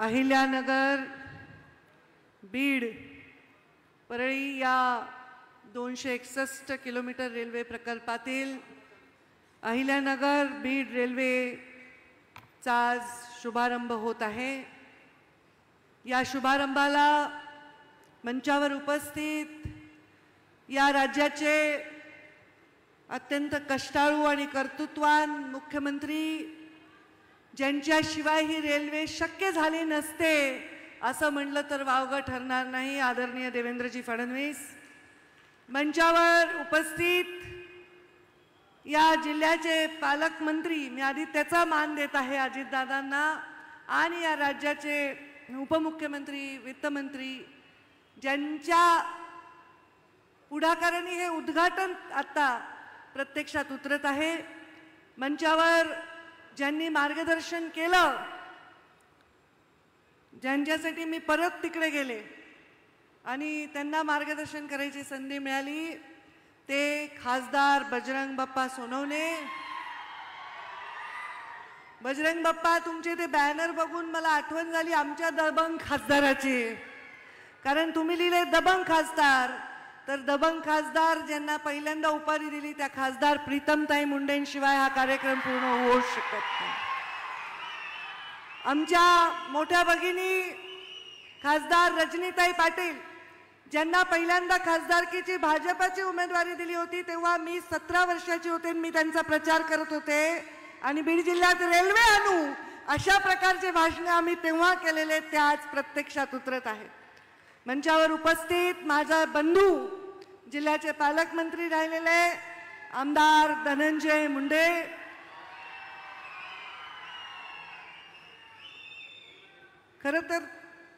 अहिल्यानगर बीड परळी या 261 kilometre railway प्रकल्पातील अहिल्यानगर बीड रेल्वेचा आज शुभारंभ होत आहे। या शुभारंभाला मंचावर उपस्थित या राज्याचे अत्यंत कष्टाळू आणि कर्तृत्ववान मुख्यमंत्री, ज्यांच्याशिवाय ही रेल्वे शक्य झाली नसते असं म्हटलं तर वावगं ठरणार नाही, आदरणीय देवेंद्रजी फडणवीस। मंचावर उपस्थित या जिल्ह्याचे पालकमंत्री, मी आधी त्याचा मान देत आहे अजितदादांना, आणि या राज्याचे उपमुख्यमंत्री, वित्तमंत्री, ज्यांच्या पुढाकाराने हे उद्घाटन आता प्रत्यक्षात उतरत आहे। मंचावर ज्यांनी मार्गदर्शन केलं, ज्यांच्यासाठी मी परत तिकडे गेले आणि त्यांना मार्गदर्शन करायची संधी मिळाली, ते खासदार बजरंग बाप्पा सोनवणे। बजरंग बाप्पा, तुमचे ते बॅनर बघून मला आठवण झाली आमच्या दबंग खासदाराची, कारण तुम्ही लिहिले दबंग खासदार, तर दबंग खासदार ज्यांना पहिल्यांदा उपाधी दिली त्या खासदार प्रीतमताई मुंडेंशिवाय हा कार्यक्रम पूर्ण होऊ शकत नाही। आमच्या मोठ्या भगिनी खासदार रजनीताई पाटील, ज्यांना पहिल्यांदा खासदारकीची भाजपची उमेदवारी दिली होती तेव्हा मी 17 वर्षाची होते, मी त्यांचा प्रचार करत होते आणि बीड जिल्ह्यात रेल्वे आणू अशा प्रकारचे भाषणे आम्ही तेव्हा केलेले, ते आज प्रत्यक्षात उतरत आहेत। मंचावर उपस्थित माझा बंधू, जिल्ह्याचे पालकमंत्री राहिलेले आमदार धनंजय मुंडे, खरं तर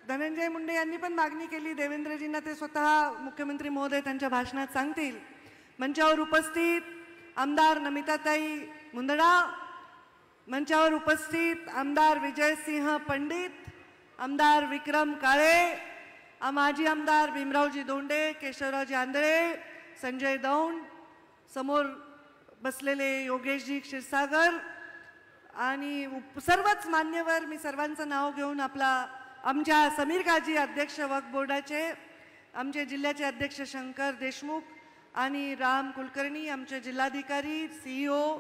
धनंजय मुंडे यांनी पण मागणी केली देवेंद्रजींना, ते स्वतः मुख्यमंत्री महोदय त्यांच्या भाषणात सांगतील। मंचावर उपस्थित आमदार नमिताताई मुंदडा, मंचावर उपस्थित आमदार विजयसिंह पंडित, आमदार विक्रम काळे, माजी आमदार भीमरावजी दोंडे, केशवरावजी आंधळे, संजय दौंड, समोर बसलेले योगेशजी क्षीरसागर आणि सर्वच मान्यवर, मी सर्वांचं नाव घेऊन आमच्या समीर काजी अध्यक्ष वक्फ बोर्डाचे, आमचे जिल्ह्याचे अध्यक्ष शंकर देशमुख आणि राम कुलकर्णी, आमचे जिल्हाधिकारी, CEO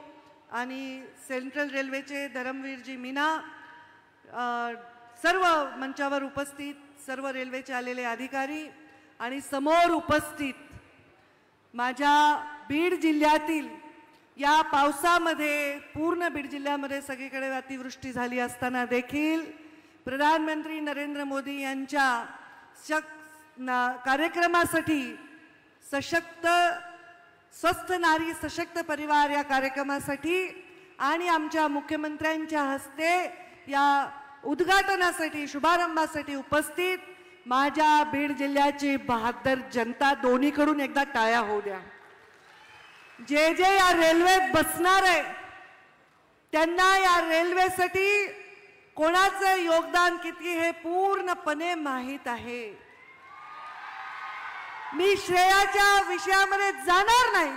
आणि सेंट्रल रेल्वेचे धरमवीरजी मीना, सर्व मंचावर उपस्थित सर्व रेल्वेचे आलेले अधिकारी आणि समोर उपस्थित माझ्या बीड जिल्ह्यातील या पावसामध्ये, पूर्ण बीड जिल्ह्यामध्ये सगळीकडे अतिवृष्टी झाली असताना देखील प्रधानमंत्री नरेंद्र मोदी यांच्या कार्यक्रमासाठी सशक्त स्वस्थ नारी सशक्त परिवार या कार्यक्रमासाठी आणि आमच्या मुख्यमंत्र्यांच्या हस्ते या उद्घाटनासाठी, शुभारंभासाठी उपस्थित माझ्या बीड जिल्ह्याची बहादर जनता, दोन्हीकडून एकदा टाळ्या होऊ द्या। जे जे या रेल्वेत बसणार आहे त्यांना या रेल्वेसाठी कोणाचं योगदान किती हे पूर्णपणे माहीत आहे। मी श्रेयाच्या विषयामध्ये जाणार नाही,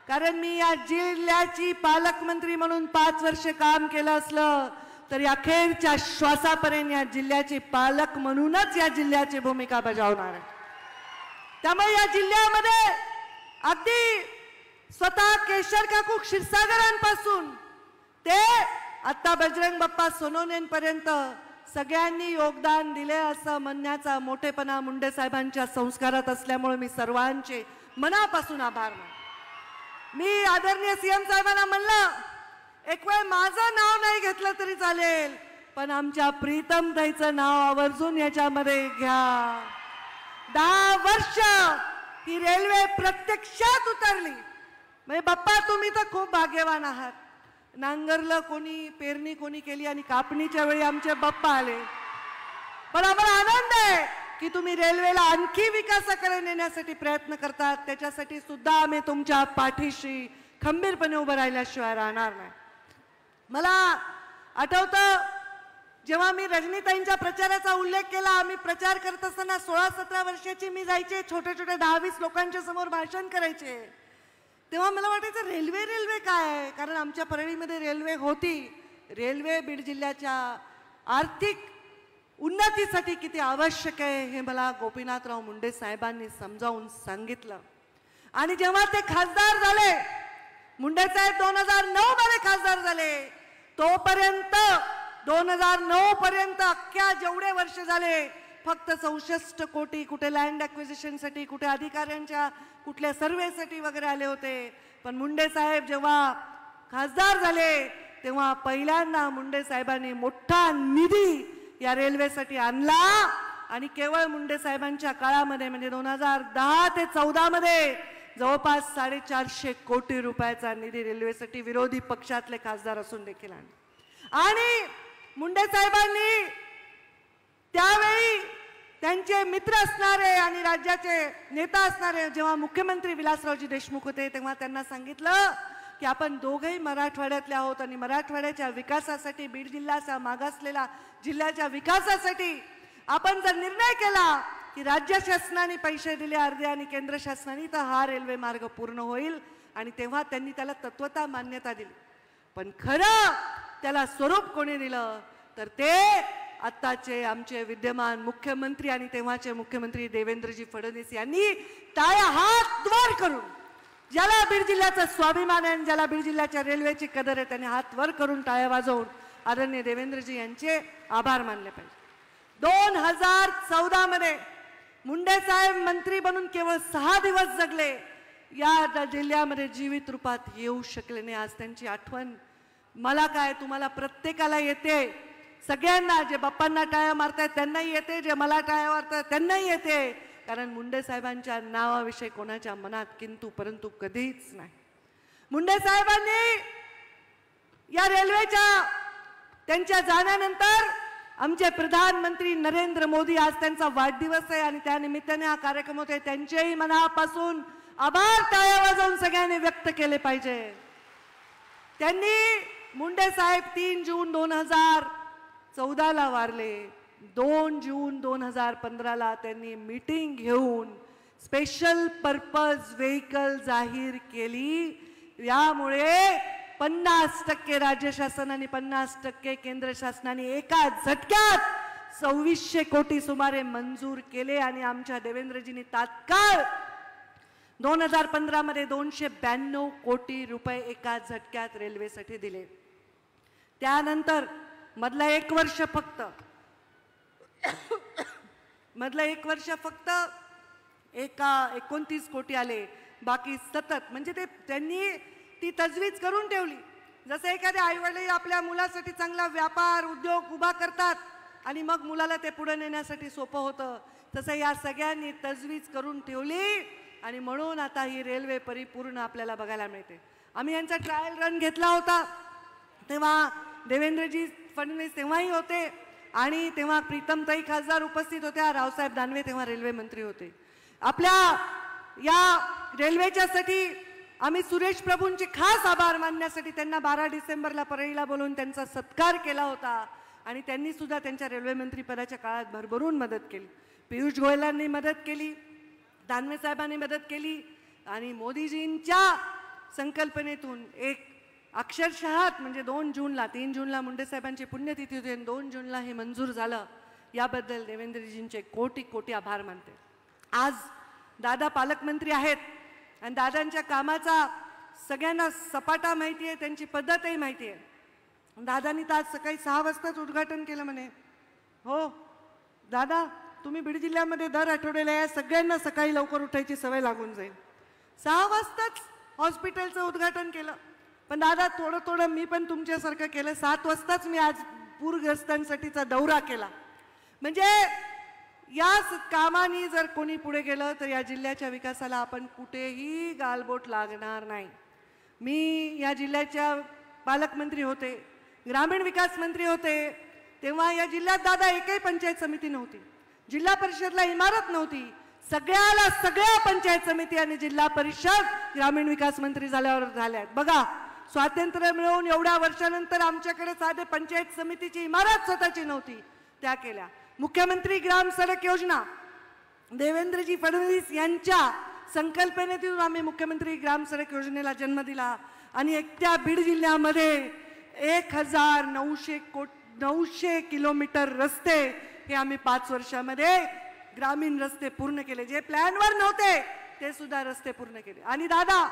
कारण मी या जिल्ह्याची पालकमंत्री म्हणून 5 वर्ष काम केलं असलं तरी अखेरच्या श्वासापर्यंत या जिल्ह्याचे पालक म्हणूनच या जिल्ह्याची भूमिका बजावणार आहे। त्यामुळे या जिल्ह्यामध्ये अगदी स्वतः केशर काकू क्षीरसागरांपासून ते आता बजरंग बाप्पा सोनवणेंपर्यंत सगळ्यांनी योगदान दिले असं म्हणण्याचा मोठेपणा मुंडे साहेबांच्या संस्कारात असल्यामुळे मी सर्वांचे मनापासून आभार मानतो। मी आदरणीय CM साहेबांना म्हणलं, एक वेळ माझं नाव नाही घेतलं तरी चालेल, पण आमच्या प्रीतमताईचं नाव आवर्जून याच्यामध्ये घ्या। 10 वर्ष ही रेल्वे प्रत्यक्षात उतरली, म्हणजे बाप्पा तुम्ही तर खूप भाग्यवान आहात। नांगरलं कोणी, पेरणी कोणी केली आणि कापणीच्या वेळी आमचे बाप्पा आले, पण आम्हाला आनंद आहे की तुम्ही रेल्वेला आणखी विकासाकडे नेण्यासाठी प्रयत्न करतात, त्याच्यासाठी सुद्धा आम्ही तुमच्या पाठीशी खंबीरपणे उभं राहिल्याशिवाय राहणार नाही। मला आठवतं जेव्हा मी रजनीताईंच्या प्रचाराचा उल्लेख केला, आम्ही प्रचार करत असताना 16-17 वर्षाची मी जायचे, छोटे छोटे 10-20 लोकांच्या समोर भाषण करायचे, तेव्हा मला वाटायचं रेल्वे काय आहे, कारण आमच्या परळीमध्ये रेल्वे होती। रेल्वे बीड जिल्ह्याच्या आर्थिक उन्नतीसाठी किती आवश्यक आहे हे मला गोपीनाथराव मुंडे साहेबांनी समजावून सांगितलं. आणि जेव्हा ते खासदार झाले, मुंडे साहेब 2009 मध्ये खासदार झाले, तोपर्यंत 2009 पर्यंत अख्ख्या जेवढे वर्ष झाले फक्त 64 कोटी कुठे लँड ॲक्विजिशनसाठी, कुठे अधिकाऱ्यांच्या कुठल्या सर्वेसाठी वगैरे आले होते. पण मुंडे साहेब जेव्हा खासदार झाले तेव्हा पहिल्यांदा मुंडे साहेबांनी मोठा निधी या रेल्वेसाठी आणला. आणि केवळ मुंडे साहेबांच्या काळामध्ये म्हणजे 2010 ते 14 मध्ये जवळपास 450 कोटी रुपयाचा निधी रेल्वेसाठी विरोधी पक्षातले खासदार असून देखील आणि मुंडे साहेबांनी त्यावेळी त्यांचे मित्र असणारे आणि राज्याचे नेता असणारे जेव्हा मुख्यमंत्री विलासरावजी देशमुख होते तेव्हा त्यांना सांगितलं की आपण दोघेही मराठवाड्यातले आहोत आणि मराठवाड्याच्या विकासासाठी, बीड जिल्ह्याचा मागासलेला जिल्ह्याच्या विकासासाठी आपण जर निर्णय केला की राज्य शासनाने पैसे दिले अर्धे आणि केंद्र शासनाने तर हा रेल्वे मार्ग पूर्ण होईल. आणि तेव्हा त्यांनी त्याला तत्वता मान्यता दिली. पण खरं त्याला स्वरूप कोणी दिलं तर ते आत्ताचे आमचे विद्यमान मुख्यमंत्री आणि तेव्हाचे मुख्यमंत्री देवेंद्रजी फडणवीस यांनी टाळ्या हात वर करून, ज्याला बीड जिल्ह्याचा स्वाभिमान आहे, ज्याला बीड जिल्ह्याच्या रेल्वेची कदर आहे, त्यांनी हात वर करून टाळ्या वाजवून आदरणीय देवेंद्रजी यांचे आभार मानले पाहिजे. 2014 मध्ये मुंडे साहेब मंत्री बनून केवळ 6 दिवस जगले, या जिल्ह्यामध्ये जीवित रूपात येऊ शकले नाही. आज त्यांची आठवण मला काय तुम्हाला प्रत्येकाला येते. सगळ्यांना, जे बाप्पांना टाळ्या मारतायत त्यांनाही येते, जे मला टाळ्या मारतायत त्यांनाही येते. कारण मुंडे साहेबांच्या नावाविषयी कोणाच्या मनात किंतु परंतु कधीच नाही. मुंडे साहेबांनी या रेल्वेच्या त्यांच्या जाण्यानंतर आमचे प्रधानमंत्री नरेंद्र मोदी, आज त्यांचा वाढदिवस आहे आणि त्या निमित्ताने हा कार्यक्रम होते, त्यांचेही मनापासून आभार टाळ्या वाजवून सगळ्यांनी व्यक्त केले पाहिजे. त्यांनी मुंडे साहेब 3 जून 2014 वारले. 2 जून 2015 त्यांनी मीटिंग घेऊन स्पेशल पर्पज व्हेकल जाहीर केली. यामुळे 50% राज्य शासन आणि 50% केंद्र शासनाने एका झटक्यात 2600 कोटी सुमारे मंजूर केले आणि आमच्या देवेंद्रजींनी तात्काळ 2015 मध्ये 292 कोटी रुपये एका झटक्यात रेल्वेसाठी दिले. त्यानंतर मधला एक वर्ष फक्त 29 कोटी आले. बाकी सतत म्हणजे त्यांनी ती तजवीज करून ठेवली. जसं एखादे आईवडील आपल्या मुलासाठी चांगला व्यापार उद्योग उभा करतात आणि मग मुलाला ते पुढे नेण्यासाठी सोपं होतं, तसं या सगळ्यांनी तजवीज करून ठेवली आणि म्हणून आता ही रेल्वे परिपूर्ण आपल्याला बघायला मिळते. आम्ही यांचा ट्रायल रन घेतला होता तेव्हा देवेंद्रजी फडणवीस तेव्हाही होते आणि तेव्हा प्रीतमताई खासदार उपस्थित होत्या, रावसाहेब दानवे तेव्हा रेल्वे मंत्री होते. आपल्या या रेल्वेच्यासाठी आम्ही सुरेश प्रभूंचे खास आभार मानण्यासाठी त्यांना 12 डिसेंबरला परळीला बोलवून त्यांचा सत्कार केला होता आणि त्यांनी सुद्धा त्यांच्या रेल्वे मंत्री पदाच्या काळात भरभरून मदत केली. पियुष गोयलांनी मदत केली, दानवे साहेबांनी मदत केली आणि मोदीजींच्या संकल्पनेतून एक अक्षरशः म्हणजे 2 जूनला 3 जूनला मुंडे साहेबांची पुण्यतिथी होती आणि 2 जूनला हे मंजूर झालं. याबद्दल देवेंद्रजींचे कोटी कोटी आभार मानते. आज दादा पालकमंत्री आहेत आणि दादांच्या कामाचा सगळ्यांना सपाटा माहिती आहे, त्यांची पद्धतही माहिती आहे. दादांनी तर आज सकाळी 6 वाजताच उद्घाटन केलं म्हणे. हो दादा, तुम्ही बीड जिल्ह्यामध्ये दर आठवड्याला या सगळ्यांना सकाळी लवकर उठायची सवय लागून जाईल. 6 वाजताच हॉस्पिटलचं उद्घाटन केलं. पण दादा थोडं मी पण तुमच्यासारखं केलं. 7 वाजताच मी आज पूरग्रस्तांसाठीचा दौरा केला. म्हणजे या कामाने जर कोणी पुढे गेलं तर या जिल्ह्याच्या विकासाला आपण कुठेही गालबोट लागणार नाही. मी या जिल्ह्याच्या पालकमंत्री होते, ग्रामीण विकास मंत्री होते, तेव्हा या जिल्ह्यात दादा एकही पंचायत समिती नव्हती, जिल्हा परिषदला इमारत नव्हती. सगळ्या पंचायत समिती आणि जिल्हा परिषद ग्रामीण विकास मंत्री झाल्यावर झाल्यात. बघा, स्वातंत्र्य मिळवून एवढ्या वर्षानंतर आमच्याकडे साधे पंचायत समितीची इमारत स्वतःची नव्हती, त्या केल्या. मुख्यमंत्री ग्राम सडक योजना देवेंद्रजी फडणवीस यांच्या संकल्पनेतून आम्ही मुख्यमंत्री ग्राम सडक योजनेला जन्म दिला आणि एकट्या बीड जिल्ह्यामध्ये 1900 किलोमीटर रस्ते हे आम्ही 5 वर्षामध्ये ग्रामीण रस्ते पूर्ण केले, जे प्लॅनवर नव्हते ते सुद्धा रस्ते पूर्ण केले. आणि दादा,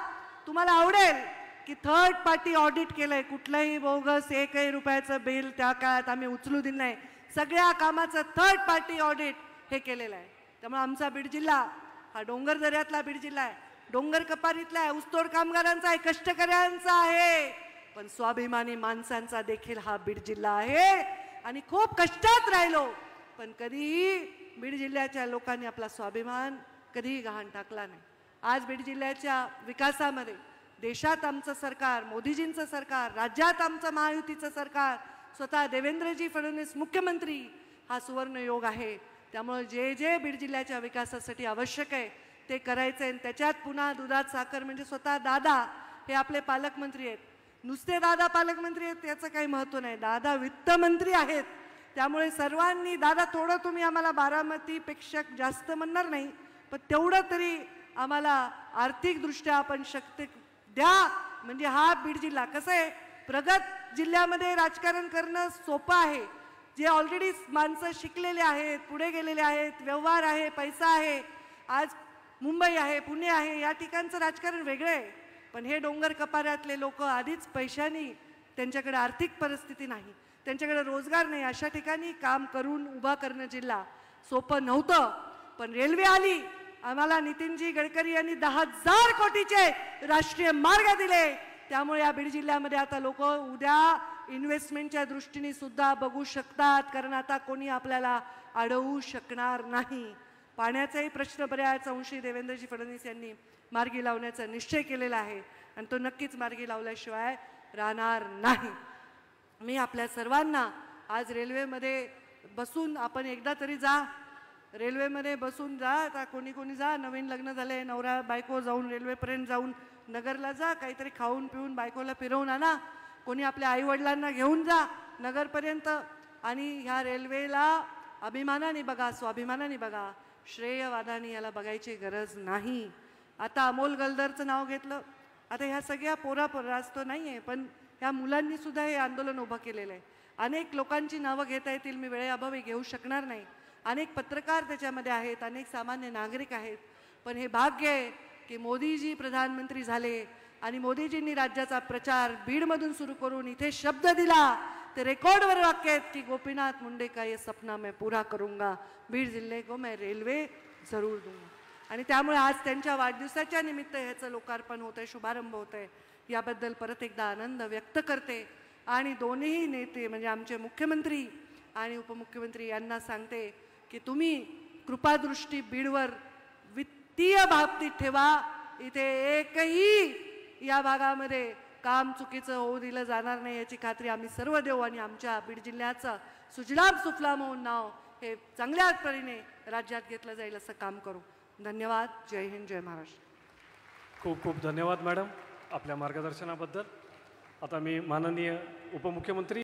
तुम्हाला आवडेल की थर्ड पार्टी ऑडिट केलंय, कुठलंही बोगस एकही रुपयाचं बिल त्या काळात आम्ही उचलू दिलं नाही. सगळ्या कामाचं थर्ड पार्टी ऑडिट हे केलेलं आहे. त्यामुळे आमचा बीड जिल्हा हा डोंगर दऱ्यातला बीड जिल्हा आहे, डोंगर कपारीतला आहे, ऊसतोड कामगारांचा आहे, कष्टकऱ्यांचा आहे, पण स्वाभिमानी माणसांचा देखील हा बीड जिल्हा आहे. आणि खूप कष्टात राहिलो, पण कधीही बीड जिल्ह्याच्या लोकांनी आपला स्वाभिमान कधीही गहाण टाकला नाही. आज बीड जिल्ह्याच्या विकासामध्ये देशात आमचं सरकार, मोदीजींचं सरकार, राज्यात आमचं महायुतीचं सरकार, स्वतः देवेंद्रजी फडणवीस मुख्यमंत्री, हा सुवर्ण योग आहे. त्यामुळे जे जे बीड जिल्ह्याच्या विकासासाठी आवश्यक आहे ते करायचं आहे. त्याच्यात पुन्हा दुधात साखर म्हणजे स्वतः दादा हे आपले पालकमंत्री आहेत. नुसते दादा पालकमंत्री आहेत त्याचं काही महत्त्व नाही, दादा वित्तमंत्री आहेत. त्यामुळे सर्वांनी, दादा थोडं तुम्ही आम्हाला बारामतीपेक्षा जास्त म्हणणार नाही, पण तेवढं तरी आम्हाला आर्थिकदृष्ट्या आपण शक्ती द्या. म्हणजे हा बीड जिल्हा कसं आहे, प्रगत जिल्ह्यामध्ये राजकारण करणं सोपं आहे. जे ऑलरेडी माणसं शिकलेले आहेत, पुढे गेलेले आहेत, व्यवहार आहे, पैसा आहे, आज मुंबई आहे, पुणे आहे, या ठिकाणचं राजकारण वेगळं आहे. पण हे डोंगर कपाऱ्यातले लोक आधीच पैशानी, त्यांच्याकडे आर्थिक परिस्थिती नाही, त्यांच्याकडे रोजगार नाही, अशा ठिकाणी काम करून उभा करणं जिल्हा सोपं नव्हतं. पण रेल्वे आली, आम्हाला नितीनजी गडकरी यांनी 10,000 कोटीचे राष्ट्रीय मार्ग दिले. त्यामुळे या बीड जिल्ह्यामध्ये आता लोक उद्या इन्व्हेस्टमेंटच्या दृष्टीने सुद्धा बघू शकतात, कारण आता कोणी आपल्याला अडवू शकणार नाही. पाण्याचाही प्रश्न बऱ्याच अंशी देवेंद्रजी फडणवीस यांनी मार्गी लावण्याचा निश्चय केलेला आहे आणि तो नक्कीच मार्गी लावल्याशिवाय राहणार नाही. मी आपल्या सर्वांना आज रेल्वेमध्ये बसून, आपण एकदा तरी जा, रेल्वेमध्ये बसून जा. आता कोणी कोणी जा, नवीन लग्न झाले, नवरा बायको जाऊन रेल्वेपर्यंत जाऊन नगरला जा, काहीतरी खाऊन पिऊन बायकोला फिरवून आणा. कोणी आपल्या आईवडिलांना घेऊन जा नगरपर्यंत. आणि ह्या रेल्वेला अभिमानाने बघा, स्वाभिमानाने बघा, श्रेयवादाने याला बघायची गरज नाही. आता अमोल गलदरचं नाव घेतलं, आता ह्या सगळ्या पोरापोराच तो नाही आहे, पण ह्या मुलांनी सुद्धा हे आंदोलन उभं केलेलं आहे. अनेक लोकांची नावं घेता येतील, मी वेळेअभावी घेऊ शकणार नाही. अनेक पत्रकार त्याच्यामध्ये आहेत, अनेक सामान्य नागरिक आहेत. पण हे भाग्य आहे की मोदीजी प्रधानमंत्री झाले आणि मोदीजींनी राज्याचा प्रचार बीडमधून सुरू करून इथे शब्द दिला, ते रेकॉर्डवर वाक्य आहेत की गोपीनाथ मुंडे का ये सपना मैं पूरा करूंगा, बीड जिल्हे को मैं रेल्वे जरूर दूंगा. आणि त्यामुळे आज त्यांच्या वाढदिवसाच्या निमित्त ह्याचं लोकार्पण होतंय, शुभारंभ होतंय, याबद्दल परत एकदा आनंद व्यक्त करते. आणि दोन्ही नेते म्हणजे आमचे मुख्यमंत्री आणि उपमुख्यमंत्री यांना सांगते की तुम्ही कृपादृष्टी बीडवर वित्तीय बाबतीत ठेवा. इथे एकही या भागामध्ये काम चुकीचं होऊ दिलं जाणार नाही याची खात्री आम्ही सर्व देऊ. आणि आमच्या बीड जिल्ह्याचं सुजलाम सुफलाम होऊन नाव हे चांगल्या परीने राज्यात घेतलं जाईल असं काम करू. धन्यवाद. जय हिंद, जय महाराष्ट्र. खूप खूप धन्यवाद मॅडम आपल्या मार्गदर्शनाबद्दल. आता मी माननीय उपमुख्यमंत्री